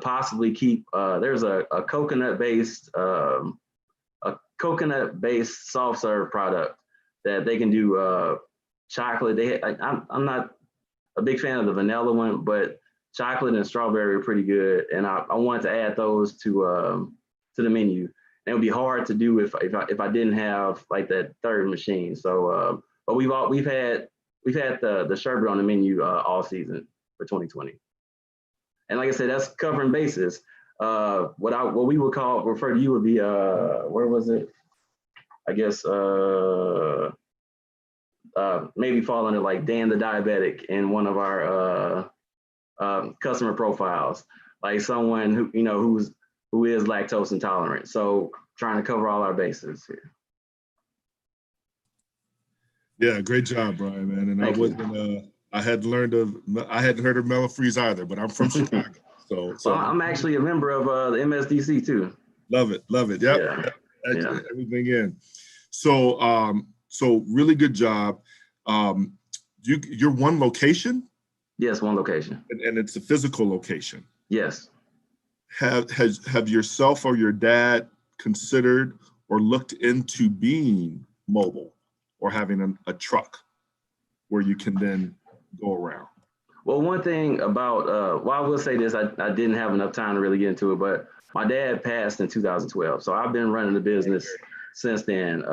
possibly keep. There's a coconut-based soft serve product that they can do chocolate. I'm not a big fan of the vanilla one, but chocolate and strawberry are pretty good, and I wanted to add those to the menu. And it would be hard to do if I didn't have like that third machine. So, but we've had the sherbet on the menu all season for 2020, and like I said, that's covering bases. What we would refer to you would be where was it? I guess maybe fall under like Dan the Diabetic in one of our customer profiles, like someone who who is lactose intolerant. So trying to cover all our bases here. Yeah, great job, Brian, man. And I hadn't heard of Mello either, but I'm from Chicago. So I'm actually a member of the MSDC too. Love it. Yep. Yeah. Everything in. So really good job. You're one location? Yes, one location. And it's a physical location. Yes. Have yourself or your dad considered or looked into being mobile or having a truck where you can then go around? Well, one thing about, I will say this, I didn't have enough time to really get into it, but my dad passed in 2012. So I've been running the business since then.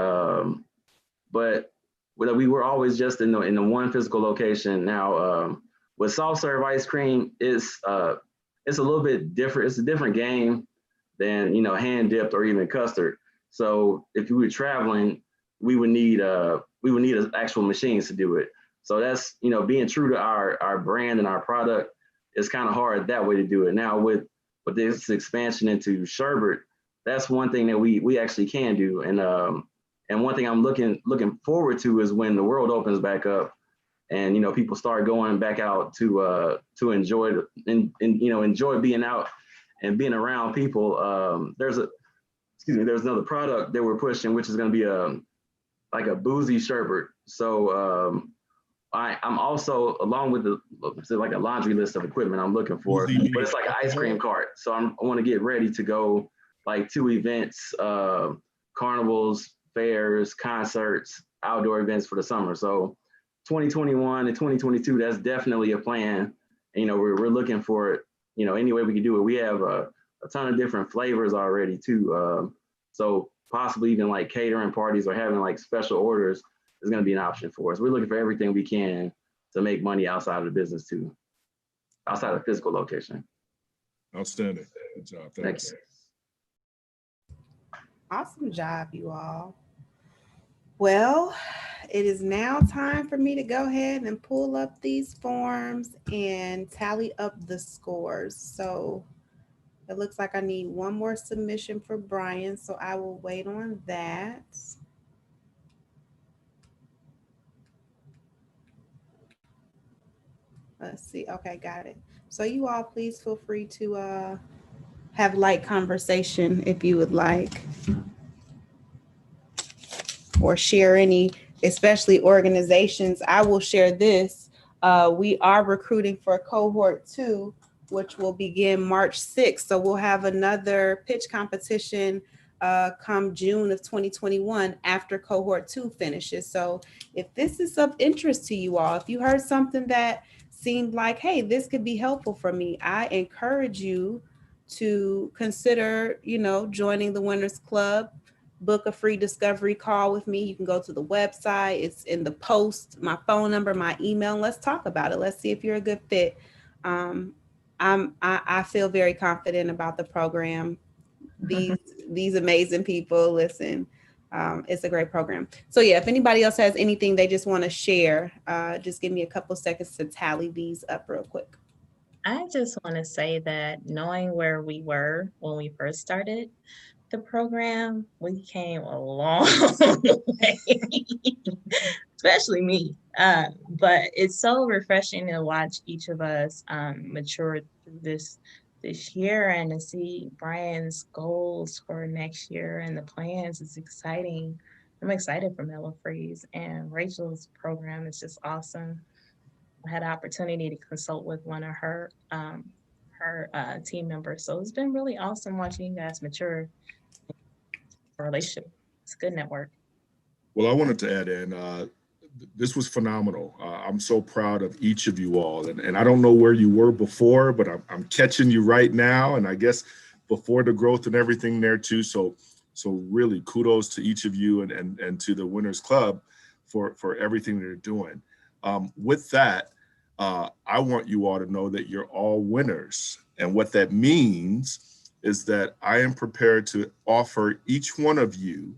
But we were always just in the one physical location. Now, with soft serve ice cream, it's a little bit different. It's a different game than, hand dipped or even custard. So if we were traveling, we would need actual machines to do it. So that's, being true to our brand and our product, it's kind of hard that way to do it. Now with this expansion into sherbet, that's one thing that we actually can do. And one thing I'm looking forward to is when the world opens back up, and people start going back out to enjoy enjoy being out and being around people. There's another product that we're pushing, which is going to be like a boozy sherbet. So I'm also, along with like a laundry list of equipment I'm looking for, but it's like an ice cream cart. So I want to get ready to go like to events, carnivals, fairs, concerts, outdoor events for the summer. So 2021 and 2022, that's definitely a plan. And, we're looking for it, any way we can do it. We have a ton of different flavors already too. So possibly even like catering parties or having like special orders is going to be an option for us. We're looking for everything we can to make money outside of the business too, outside of the physical location. Outstanding. Good job. Thanks. Awesome job, you all. Well, it is now time for me to go ahead and pull up these forms and tally up the scores. So it looks like I need one more submission for Brian, so I will wait on that. Let's see. Okay, got it. So you all please feel free to have light conversation if you would like, or share any, especially organizations. I will share this. We are recruiting for cohort 2, which will begin March 6th. So we'll have another pitch competition come June of 2021 after cohort 2 finishes. So if this is of interest to you all, if you heard something that seemed like, hey, this could be helpful for me, I encourage you to consider, joining the Wynners Club. Book a free discovery call with me. You can go to the website. It's in the post, my phone number, my email. Let's talk about it. Let's see if you're a good fit. I feel very confident about the program. These amazing people, listen, it's a great program. So yeah, if anybody else has anything they just want to share, just give me a couple seconds to tally these up real quick. I just want to say that knowing where we were when we first started the program, we came a long way, especially me. But it's so refreshing to watch each of us mature through this year, and to see Brian's goals for next year and the plans is exciting. I'm excited for Mello Freeze, and Rachel's program is just awesome. I had an opportunity to consult with one of her team members, so it's been really awesome watching you guys mature a relationship. It's a good network. Well, I wanted to add in, this was phenomenal. I'm so proud of each of you all. And I don't know where you were before, but I'm catching you right now. And I guess before the growth and everything there too. So really kudos to each of you and to the Wynners Club for everything they're doing. With that, I want you all to know that you're all winners. And what that means is that I am prepared to offer each one of you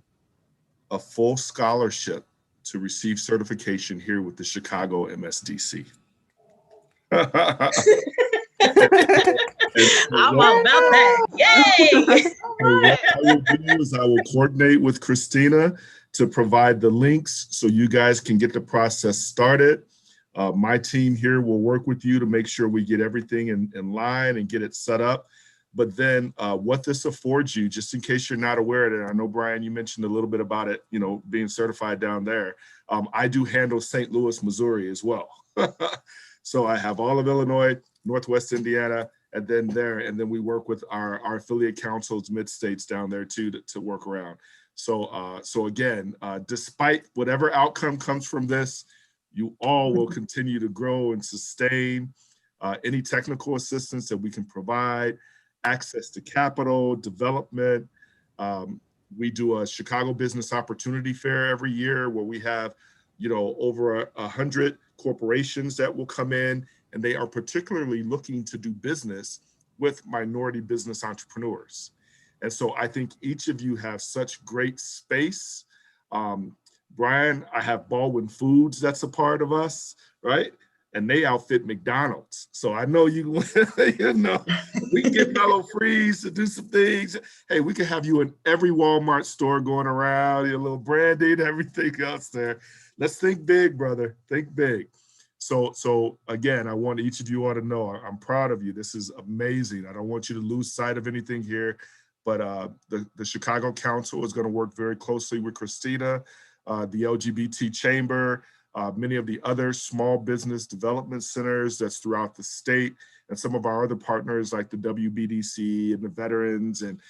a full scholarship to receive certification here with the Chicago MSDC. I'm all about that. Yay! What I will do is I will coordinate with Christina to provide the links so you guys can get the process started. My team here will work with you to make sure we get everything in line and get it set up. But then what this affords you, just in case you're not aware of it, I know, Brian, you mentioned a little bit about it, being certified down there. I do handle St. Louis, Missouri as well. So I have all of Illinois, Northwest Indiana, and then we work with our affiliate councils, mid-states down there too, to work around. So again, despite whatever outcome comes from this, you all will continue to grow and sustain any technical assistance that we can provide, access to capital, development. We do a Chicago Business Opportunity Fair every year where we have, over 100 corporations that will come in, and they are particularly looking to do business with minority business entrepreneurs. And so I think each of you have such great space. Brian, I have Baldwin Foods that's a part of us, right? and they outfit McDonald's. So I know you, you know, we can get Mello Freeze to do some things. Hey, we can have you in every Walmart store going around, your little branding, everything else there. Let's think big, brother. Think big. So again, I want each of you all to know I'm proud of you. This is amazing. I don't want you to lose sight of anything here, but the Chicago Council is going to work very closely with Christina, the LGBT Chamber, many of the other small business development centers that's throughout the state, and some of our other partners like the WBDC and the veterans, and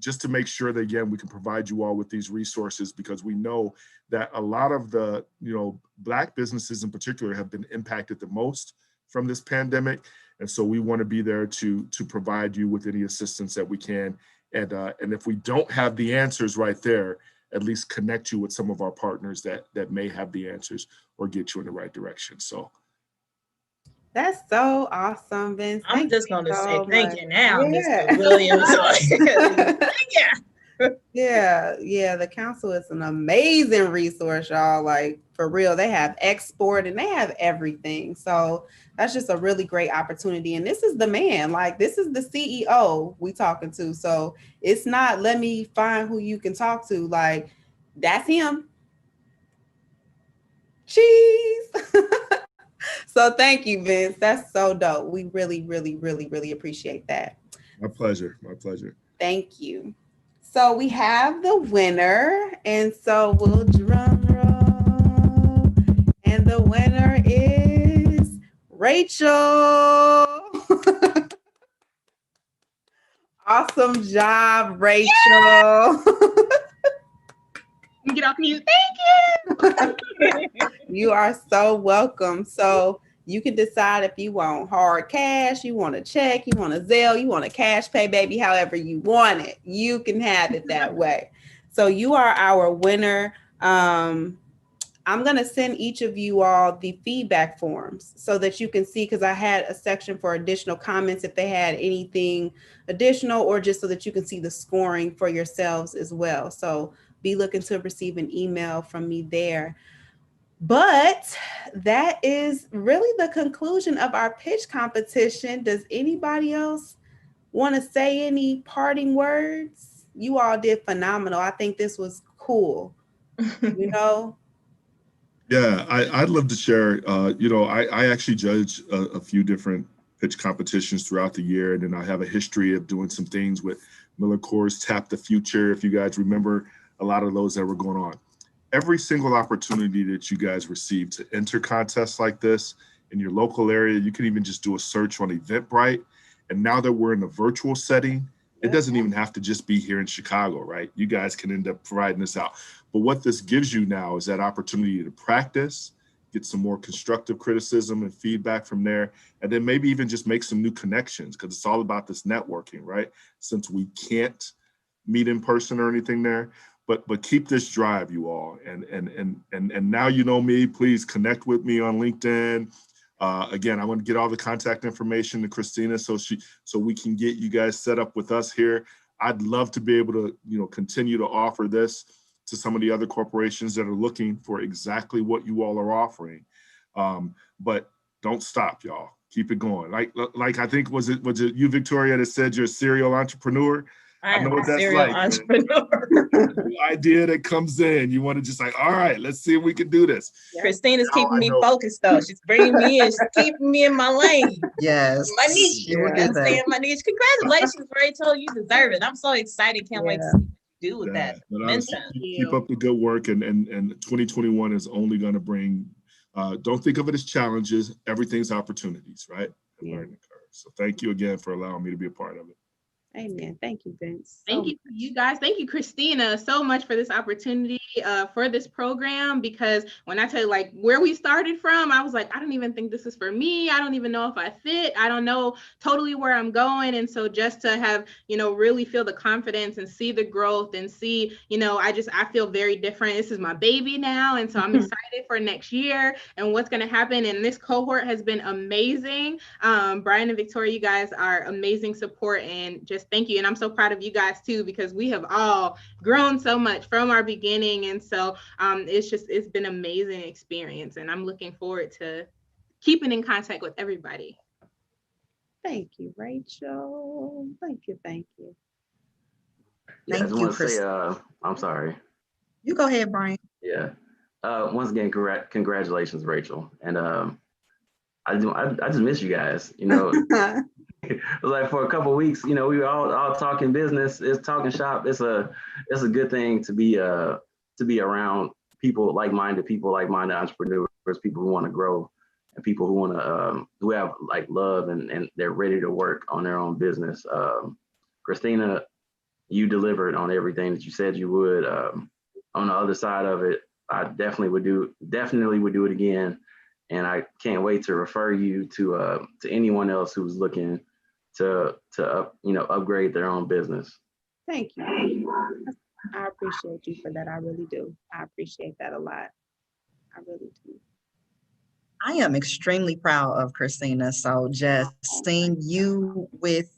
just to make sure that, again, we can provide you all with these resources, because we know that a lot of the, Black businesses in particular have been impacted the most from this pandemic. And so we want to be there to provide you with any assistance that we can. And if we don't have the answers right there, at least connect you with some of our partners that may have the answers or get you in the right direction. So that's so awesome, Vince. I'm just going to say thank you now, Yeah. Mr. Williams. Yeah, the council is an amazing resource, y'all. Like, for real, they have export and they have everything. So that's just a really great opportunity. And this is the man, like, this is the CEO we talking to. So it's not, let me find who you can talk to. Like, that's him. Cheese. So thank you, Vince. That's so dope. We really, really, really, really appreciate that. My pleasure. My pleasure. Thank you. So we have the winner, and so we'll drum roll. And the winner is Rachael. Awesome job, Rachael. Get off mute. Thank you. You are so welcome. So you can decide if you want hard cash, you want a check, you want a Zelle, you want a cash pay, baby, however you want it. You can have it that way. So you are our winner. I'm going to send each of you all the feedback forms so that you can see, because I had a section for additional comments if they had anything additional, or just so that you can see the scoring for yourselves as well. So be looking to receive an email from me there. But that is really the conclusion of our pitch competition. Does anybody else want to say any parting words? You all did phenomenal. I think this was cool. Yeah, I'd love to share. I actually judge a few different pitch competitions throughout the year, and then I have a history of doing some things with Miller Coors Tap the Future, if you guys remember a lot of those that were going on. Every single opportunity that you guys receive to enter contests like this in your local area, you can even just do a search on Eventbrite. And now that we're in a virtual setting, it doesn't even have to just be here in Chicago, right? You guys can end up providing this out. But what this gives you now is that opportunity to practice, get some more constructive criticism and feedback from there, and then maybe even just make some new connections, because it's all about this networking, right? Since we can't meet in person or anything there. But keep this drive, you all, and now you know me. Please connect with me on LinkedIn. Again, I want to get all the contact information to Christina so we can get you guys set up with us here. I'd love to be able to continue to offer this to some of the other corporations that are looking for exactly what you all are offering. But don't stop, y'all. Keep it going. Like I think was it you, Victoria, that said you're a serial entrepreneur? I know am what a that's serial like, entrepreneur. The idea that comes in, you want to just like, all right, let's see if we can do this. Christina's keeping me focused, though. She's bringing me in. She's keeping me in my lane. Yes. My niche. I'm staying my niche. Congratulations, Rachael. You deserve it. I'm so excited. Can't wait to see what you do with that. Keep up the good work, and 2021 is only going to bring, don't think of it as challenges. Everything's opportunities, right? Learning curve. So thank you again for allowing me to be a part of it. Amen. Thank you, Vince. Thank you, you guys. Thank you, Christina, so much for this opportunity for this program, because when I tell you like where we started from, I was like, I don't even think this is for me. I don't even know if I fit. I don't know totally where I'm going. And so just to have, really feel the confidence and see the growth and see, I feel very different. This is my baby now. And so I'm excited for next year and what's going to happen. And this cohort has been amazing. Brian and Victoria, you guys are amazing support, and just thank you. And I'm so proud of you guys too, because we have all grown so much from our beginning. And so it's been an amazing experience, and I'm looking forward to keeping in contact with everybody. Thank you, Rachel. Thank you. Yeah, I Thank just you, want to say, Chris. I'm sorry. You go ahead, Brian. Yeah. Once again, congratulations, Rachel. And I just miss you guys. You know, it was like for a couple of weeks, you know, we were all talking business. It's talking shop. It's a good thing to be around people, like-minded entrepreneurs, people who want to grow, and people who want to who have like love and they're ready to work on their own business. Christina, you delivered on everything that you said you would. On the other side of it, I definitely would do it again, and I can't wait to refer you to anyone else who's looking to upgrade their own business. Thank you. I appreciate you for that. I really do. I appreciate that a lot. I really do. I am extremely proud of Christina. So just seeing you with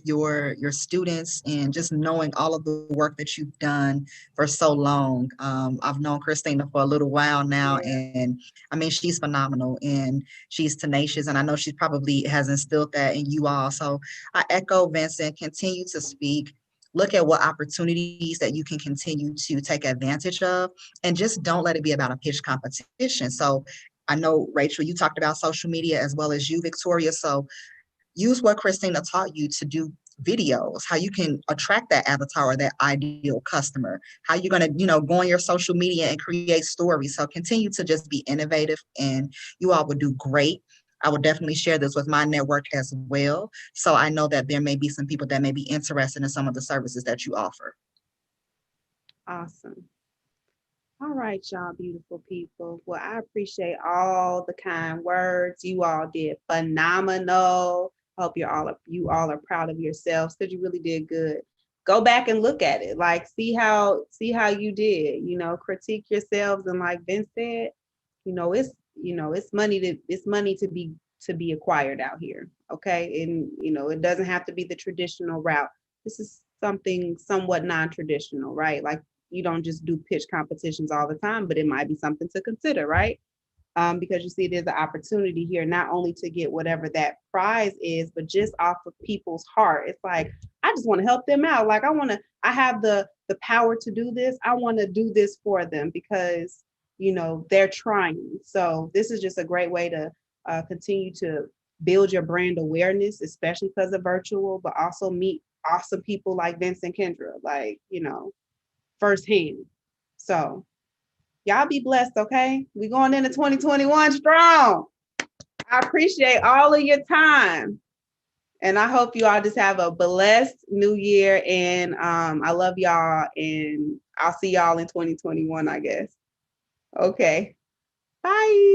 your students and just knowing all of the work that you've done for so long. I've known Christina for a little while now, and I mean, she's phenomenal and she's tenacious, and I know she probably has instilled that in you all. So I echo Vincent, continue to speak. Look at what opportunities that you can continue to take advantage of, and just don't let it be about a pitch competition. So I know, Rachel, you talked about social media as well as you, Victoria. So use what Christina taught you to do videos, how you can attract that avatar or that ideal customer, how you're going to, go on your social media and create stories. So continue to just be innovative, and you all would do great. I will definitely share this with my network as well. So I know that there may be some people that may be interested in some of the services that you offer. Awesome. All right, y'all beautiful people. Well, I appreciate all the kind words. You all did phenomenal. Hope you all are proud of yourselves because you really did good. Go back and look at it. Like see how you did, critique yourselves, and like Vince said, it's money to be acquired out here. Okay. And it doesn't have to be the traditional route. This is something somewhat non-traditional, right? Like you don't just do pitch competitions all the time, but it might be something to consider, right? Because you see there's an opportunity here not only to get whatever that prize is, but just off of people's heart. It's like, I just want to help them out. Like I have the power to do this. I want to do this for them because, they're trying. So this is just a great way to continue to build your brand awareness, especially because of virtual, but also meet awesome people like Vincent Kendra, like, firsthand. So y'all be blessed, okay? We going into 2021 strong. I appreciate all of your time. And I hope you all just have a blessed new year. And I love y'all. And I'll see y'all in 2021, I guess. Okay. Bye.